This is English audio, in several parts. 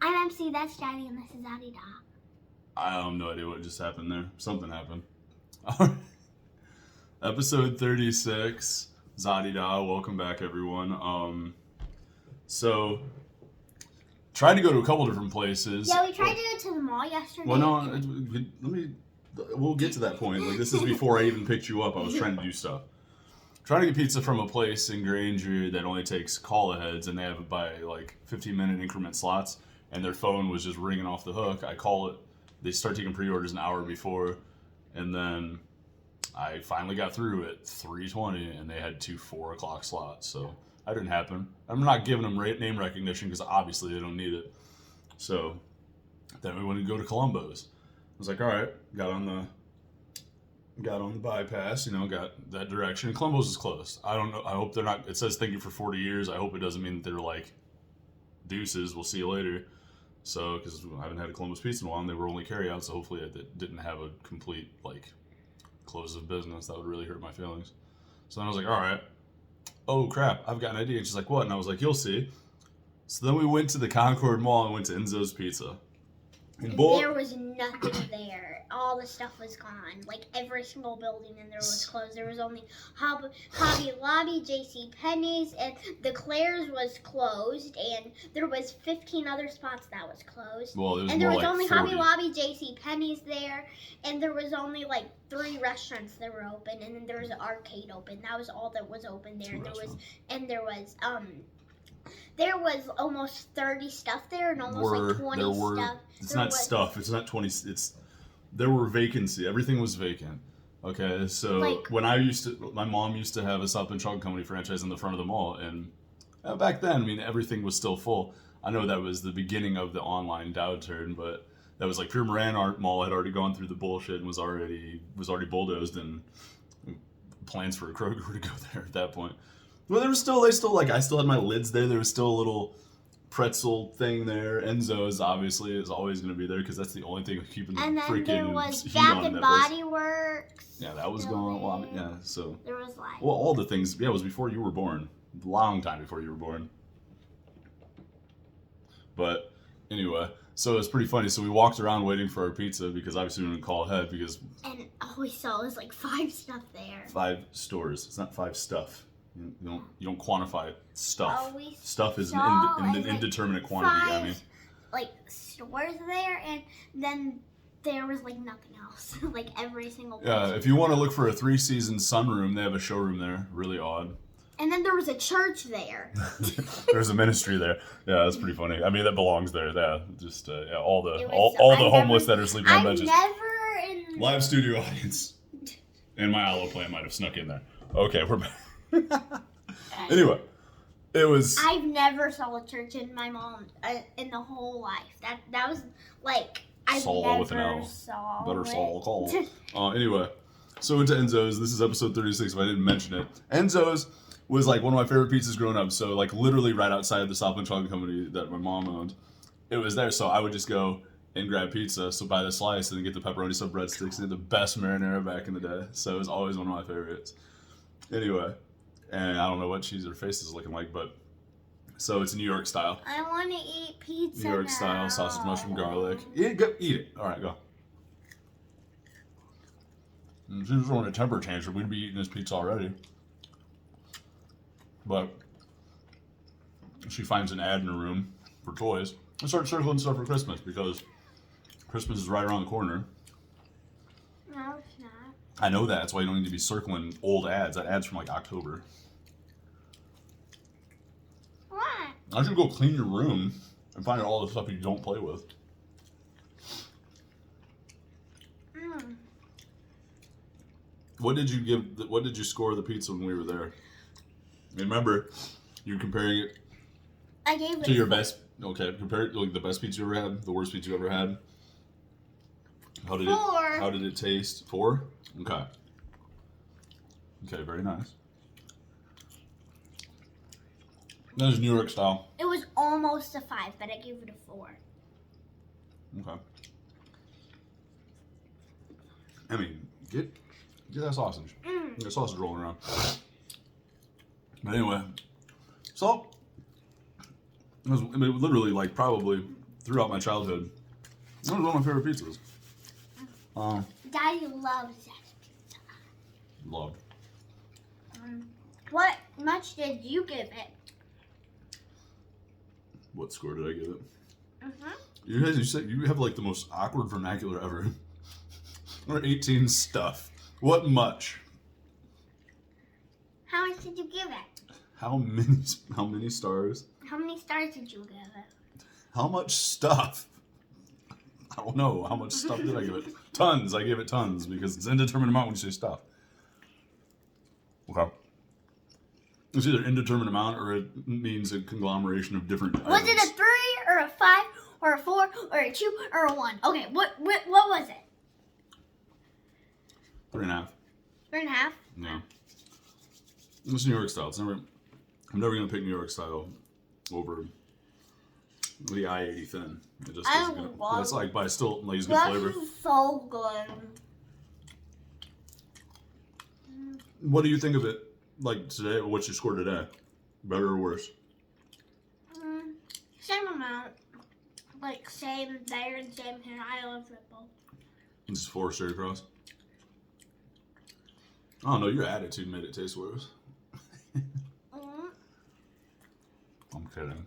I'm MC, that's Daddy, and this is Zaddy Da. I have no idea what just happened there. Something happened. All right. Episode 36, Zaddy Da. Welcome back, everyone. So, tried to go to a couple different places. Yeah, we tried to go to the mall yesterday. Well, no, we'll get to that point. Like, this is before I even picked you up. I was trying to do stuff. Trying to get pizza from a place in Granger that only takes call-aheads, and they have it by like 15-minute increment slots, and their phone was just ringing off the hook. I call it. They start taking pre-orders an hour before, and then I finally got through at 3:20, and they had 2 4 o'clock slots. So that didn't happen. I'm not giving them name recognition because obviously they don't need it. So then we went to go to Columbo's. I was like, all right, got on the bypass, got that direction. And Columbo's is closed. I don't know. I hope they're not. It says thank you for 40 years. I hope it doesn't mean that they're like deuces. We'll see you later. So, because I haven't had a Columbus pizza in a while, and they were only carry-out, so hopefully I didn't have a complete, close of business. That would really hurt my feelings. So then I was like, all right. Oh, crap. I've got an idea. And she's like, what? And I was like, you'll see. So then we went to the Concord Mall and went to Enzo's Pizza. And there was nothing there. All the stuff was gone. Like, every single building in there was closed. There was only Hobby Lobby, J.C. Penney's, and the Claire's was closed, and there was 15 other spots that was closed. Well, it was and there more was like only 40. Hobby Lobby, J.C. Penney's there, and there was only 3 restaurants that were open, and then there was an arcade open. That was all that was open there. There was almost 30 stuff there, and almost 20 stuff. It's not stuff. It's not 20. There were vacancy. Everything was vacant. Okay, so my mom used to have a South Bend Chocolate Company franchise in the front of the mall, and back then, everything was still full. I know that was the beginning of the online downturn, but that was Pure Moran Art Mall had already gone through the bullshit and was already bulldozed, and plans for a Kroger to go there at that point. Well, I still had my lids there. There was still a little pretzel thing there. Enzo's obviously is always going to be there because that's the only thing keeping the freaking heat on. And then there was Bath and Body Works. Yeah, that was gone. Well, yeah, so there was all the things. Yeah, it was before you were born. Long time before you were born. But anyway, so it's pretty funny. So we walked around waiting for our pizza because obviously we didn't call ahead because. And all we saw was 5 stuff there. 5 stores. It's not 5 stuff. You don't quantify stuff. Stuff is an indeterminate quantity. 5, stores there, and then there was nothing else. Every single place. Yeah, if you want to look for a 3-season sunroom, they have a showroom there. Really odd. And then there was a church there. There's a ministry there. Yeah, that's pretty funny. That belongs there. Yeah, just all the homeless that are sleeping on benches. Live studio audience. And my aloe plant might have snuck in there. Okay, we're back. Anyway, it was. I've never saw a church in my mom in the whole life. That was I've Saul never with an L. saw. Better Saul call. Anyway, so into Enzo's. This is episode 36. If I didn't mention it, Enzo's was one of my favorite pizzas growing up. So literally right outside the South Bend Chocolate Company that my mom owned, it was there. So I would just go and grab pizza. So buy the slice and then get the pepperoni stuffed breadsticks and the best marinara back in the day. So it was always one of my favorites. Anyway. And I don't know what her face is looking like, but so it's New York style. I want to eat pizza. New York style sausage, mushroom, garlic. Eat it. All right, go. If she was throwing a temper tantrum, we'd be eating this pizza already. But she finds an ad in her room for toys and starts circling stuff for Christmas because Christmas is right around the corner. No, it's not. I know that. That's why you don't need to be circling old ads. That ad's from October. I should go clean your room and find out all the stuff you don't play with. What did you score the pizza when we were there? Remember, you're comparing it to your best. Okay, compare it to the best pizza you ever had, the worst pizza you ever had. How did it taste? 4? Okay. Okay, very nice. That is New York style. It was almost a 5, but I gave it a 4. Okay. Get that sausage. Get that sausage rolling around. But anyway, so it was literally probably throughout my childhood. That was one of my favorite pizzas. Daddy loves that pizza. Loved. What much did you give it? What score did I give it? Mm-hmm. You said you have like the most awkward vernacular ever. Or 18 stuff. What much? How much did you give it? How many stars? How many stars did you give it? How much stuff? I don't know. How much stuff did I give it? Tons. I gave it tons because it's indeterminate amount when you say stuff. Okay. It's either indeterminate amount or it means a conglomeration of different Was items. it a 3 or a 5 or a 4 or a 2 or a 1? Okay, what was it? 3.5. 3.5? Yeah. It's New York style. I'm never gonna pick New York style over the I-80 thin. It just I isn't gonna, love it's like, but it's still like it's good That flavor. is so good. What do you think of it? Like today, what's your score today? Better or worse? Same amount. Like same there and same here. I love Ripple. It's 4 straight across. Oh no, your attitude made it taste worse. I'm kidding.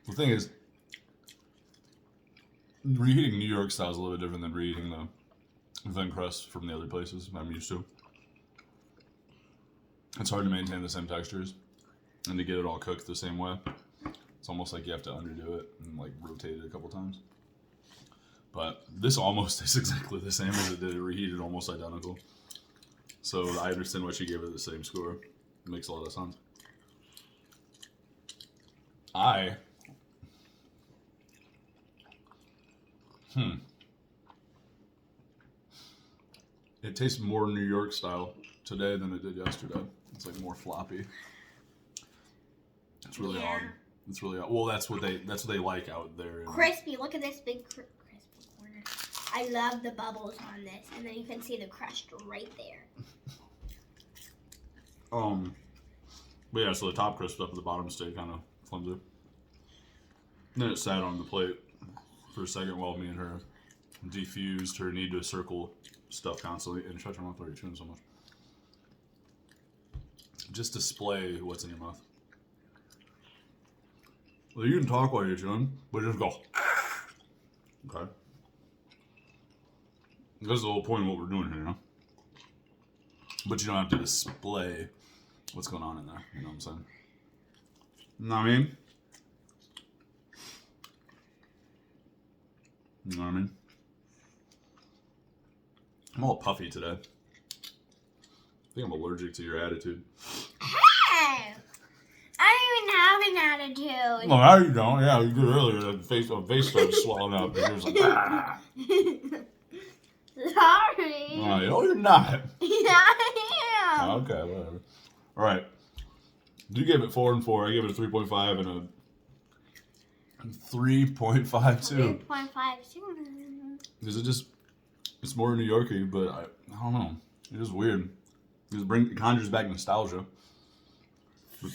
The thing is, reheating New York style is a little bit different than reheating the thin crust from the other places I'm used to. It's hard to maintain the same textures and to get it all cooked the same way. It's almost like you have to underdo it and like rotate it a couple times. But this almost is exactly the same as it did. It reheated almost identical. So I understand why she gave it the same score. It makes a lot of sense. It tastes more New York style today than it did yesterday. It's like more floppy. It's really odd. It's really odd. Well, that's what they like out there. Crispy. Look at this big crispy corner. I love the bubbles on this, and then you can see the crust right there. But yeah, so the top crisp up at the bottom stayed kind of flimsy. Then it sat on the plate for a second while me and her defused her need to circle stuff constantly. And shut your mouth while you're chewing so much. Just display what's in your mouth. Well, you can talk while you're chewing, but just go. Okay. That's the whole point of what we're doing here, you know? But you don't have to display what's going on in there. You know what I'm saying? You know what I mean? You know what I mean? I'm all puffy today. I think I'm allergic to your attitude. Hey! I don't even have an attitude. Well, now you don't. Yeah, you did earlier. The face started swelling up. And you're just like, ah. Sorry. Oh, you're not. Yeah, I am. Okay, whatever. All right. You gave it 4 and 4. I gave it a 3.5 and a 3.52. 3.52. Is it just? It's more New York-y, but I don't know. It is weird. It conjures back nostalgia. But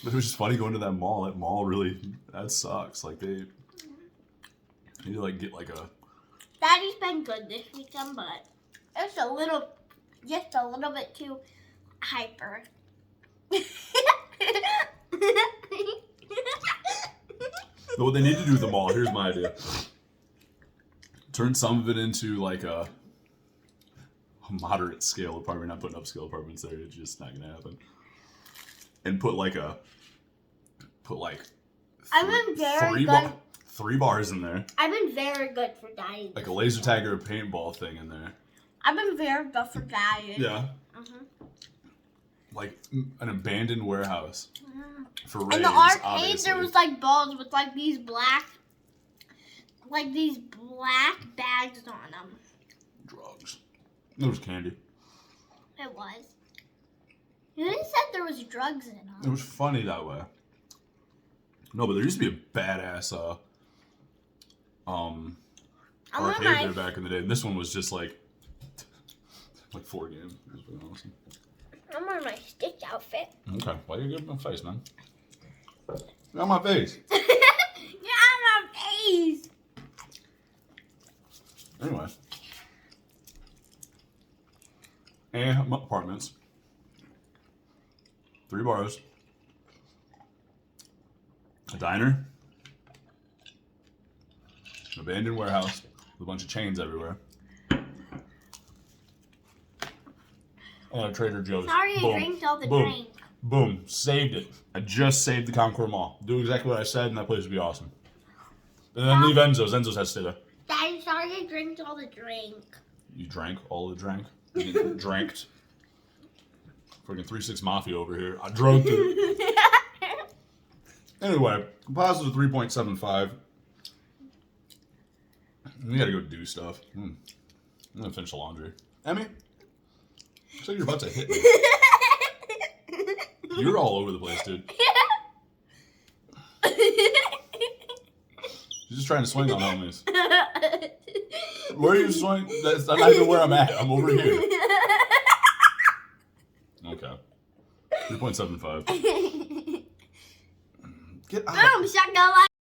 it was just funny going to that mall. That mall really, that sucks. Like they need to like get like a. Daddy's been good this weekend, but it's just a little bit too hyper. What they need to do with the mall, here's my idea. Turn some of it into like a moderate scale apartment, not putting upscale apartments there, it's just not gonna happen. And put like I've been very good. 3 bars in there. I've been very good for Daddy. Like a laser tag or a paintball thing in there. I've been very good for Daddy. Yeah. Like an abandoned warehouse. For raves, in the arcade, obviously. there was like balls with like these black bags on them. Drugs. It was candy. It was. You said there was drugs in them. It was funny that way. No, but there used to be a badass arcade there back in the day. And this one was just like 4 games. It was really awesome. I'm wearing my Stitch outfit. Okay, why you give me my face, man? Get on my face. Get out of my face. Anyway. And apartments. 3 bars. A diner. An abandoned warehouse with a bunch of chains everywhere. And a Trader Joe's. Sorry, Boom. I drank all the Boom. drink. Boom. Saved it. I just saved the Concord Mall. Do exactly what I said, and that place would be awesome. And then leave Enzo's. Enzo's has to stay there. Daddy, sorry, I drank all the drink. You drank all the drink? You dranked? Freaking 3-6 Mafia over here. I drunk it. Anyway, composite of 3.75. We gotta go do stuff. I'm gonna finish the laundry. Emmy? Looks like you're about to hit me. You're all over the place, dude. She's just trying to swing on homies. Where are you swinging? That's not even where I'm at. I'm over here. Okay. 3.75. Get out. Boom, shotgun.